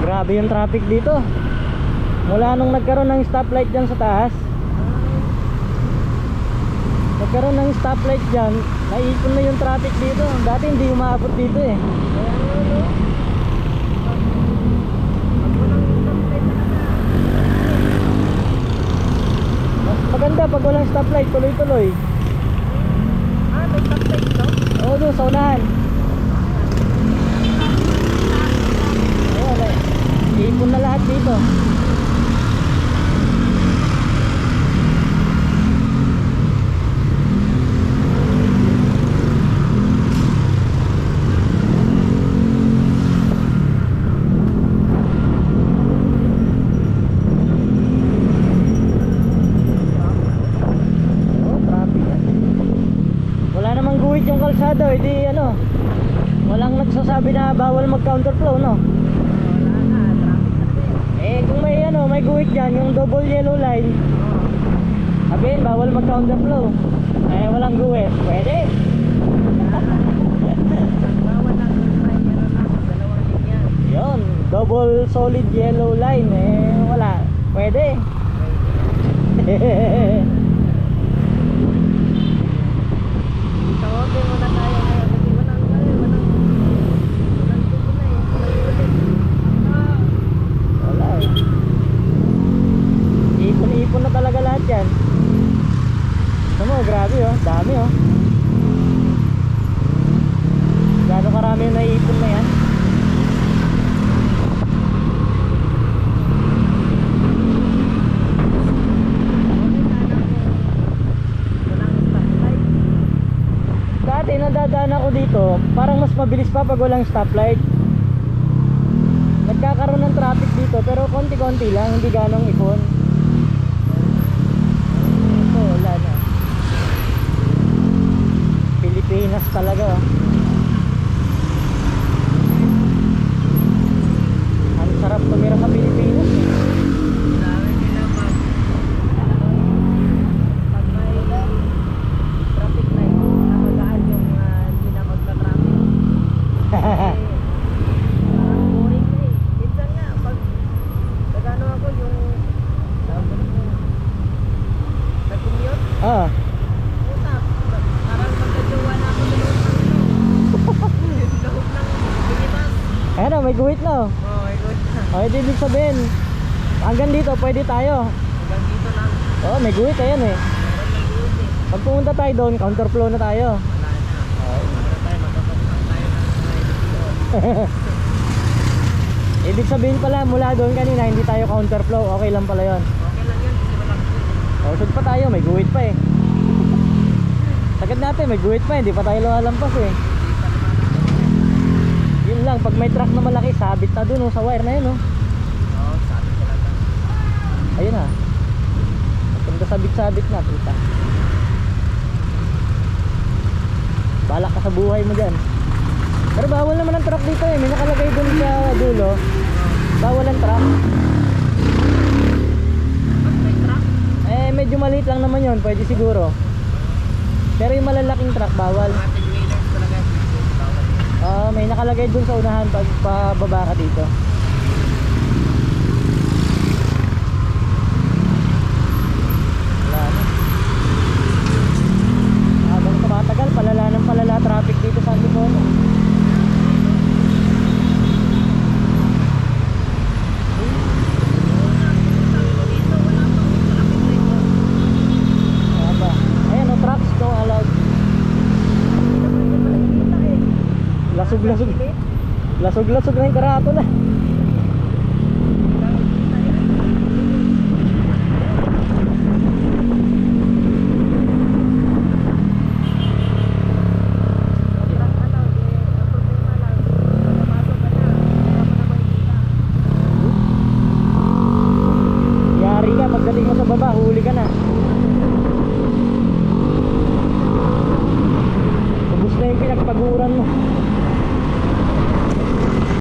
Grabe yung traffic dito. Mula nung nagkaroon ng stoplight dyan sa taas, nagkaroon ng stoplight dyan, naipon na yung traffic dito. Dati hindi umaabot dito eh. Maganda pag walang stoplight, tuloy-tuloy. May stoplight ito? Oo, doon sa unahan. Ayun eh, iipon na lahat dito. Yung kalsada, hindi ano, walang nagsasabi na bawal mag counterflow, no? Wala na, traffic kasi. Eh kung may ano, may guhit dyan, yung double yellow line, sabihin bawal mag counterflow. Eh walang guhit, pwede. Bawal lang ng driver na dalawang linya. Yun, double solid yellow line, eh wala, pwede. Tawagin muna tayo ngayon kasi walang tubo na eh. Wala eh. Ipon-ipon na talaga lahat yan. Ito mo, grabe oh, dami oh. Gano'ng karami yung naiipon na yan. Dati nadadaan ako dito, parang mas mabilis pa pag walang stoplight. Nagkakaroon ng traffic dito pero konti-konti lang, hindi ganong ipon. Ito, wala na. Pilipinas talaga oh. Ang sarap tumira sa Pilipinas eh. Sabi nila pag may traffic light, nakagaan yung hindi na magka-traffic. Parang boring na eh. Minsan nga, pag nagano ako yung nag-commute, Ah, puta, parang magkajowa na ako sa loob ng loob ng minivan. ayan oh, may guhit na oh. Oh my God. O, edi ibig sabihin, hanggang dito pwede tayo. Hanggang dito lang. Oo, may guhit, ayan eh. Meron ng group eh. Pag pumunta tayo doon, counterflow na tayo. Wala na. Wala tayo, magkakasama tayo ng dito. Ibig sabihin pala, mula doon kanina, hindi tayo counterflow. Okay lang pala yun. Okay lang yun kasi walang group. O, sud pa tayo, may guhit pa eh. Sagad natin, may guhit pa, hindi pa tayo lumalampas eh. Yun lang, pag may truck na malaki, sabit na doon oh, sa wire na yun oh. Oo, sabi ko lang. Ayun ah. Punta sabit-sabit na, puta. Balak ka sa buhay mo dyan. Pero bawal naman ang truck dito eh. May nakalagay doon sa dulo. Bawal ang truck. Pag may truck, Eh medyo maliit lang naman yun, pwede siguro. Pero yung malalaking truck bawal. mga tig-wheelers talaga. May nakalagay doon sa unahan pag pababa ka dito. Wala na. Habang tumatagal, palala ng palala traffic dito sa Antipolo. Ayan o, trucks no allowed. Lasog-lasog. Lasog-lasog na yung karato na. Yari ka, pagdating mo sa baba, huli ka na.